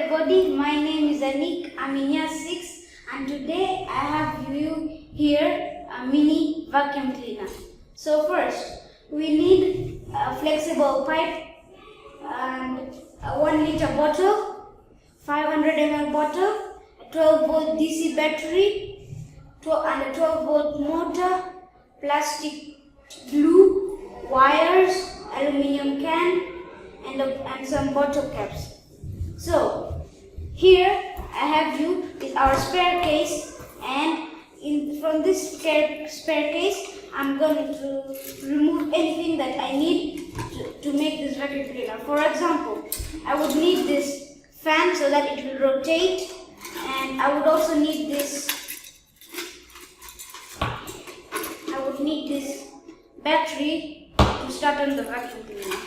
everybody, my name is Anik. I'm in year 6 and today I have you here a mini vacuum cleaner. So first we need a flexible pipe and a 1 liter bottle, 500 ml bottle, a 12 volt DC battery and a 12 volt motor, plastic glue, wires, aluminium can and some bottle caps. So here I have you is our spare case, and from this spare case I'm going to remove anything that I need to make this vacuum cleaner. For example, I would need this fan so that it will rotate, and I would also need this battery to start on the vacuum cleaner.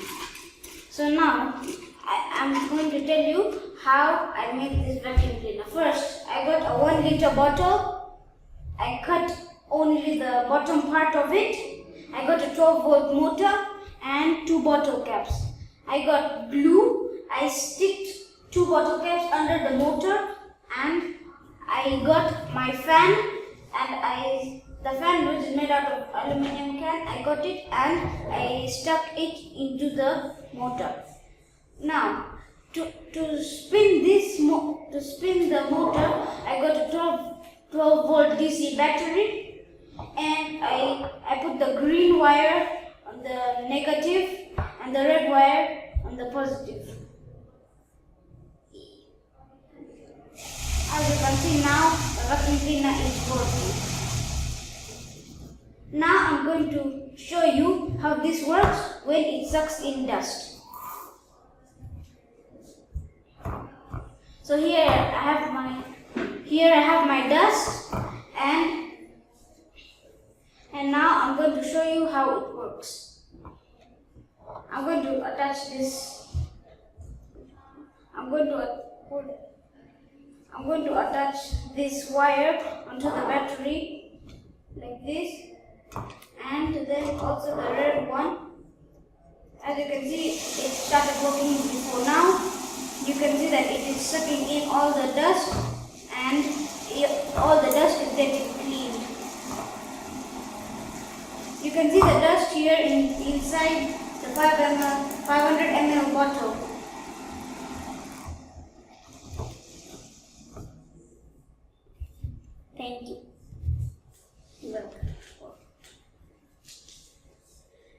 So now I'm going to tell you how I make this vacuum cleaner. First, I got a 1 liter bottle. I cut only the bottom part of it. I got a 12 volt motor and 2 bottle caps. I got glue. I sticked 2 bottle caps under the motor, and I got my fan, and the fan which is made out of aluminium can, I got it and I stuck it into the motor. Now, to spin the motor, I got a 12 volt DC battery, and I put the green wire on the negative and the red wire on the positive. As you can see now, the vacuum cleaner is working. Now I'm going to show you how this works when it sucks in dust. So here I have my dust, and now I'm going to show you how it works. I'm going to attach this. I'm going to attach this wire onto the battery like this, and then also the red one. As you can see, it started working before now. You can see that it is sucking in all the dust, and all the dust is getting cleaned. You can see the dust here inside the 500 ml bottle.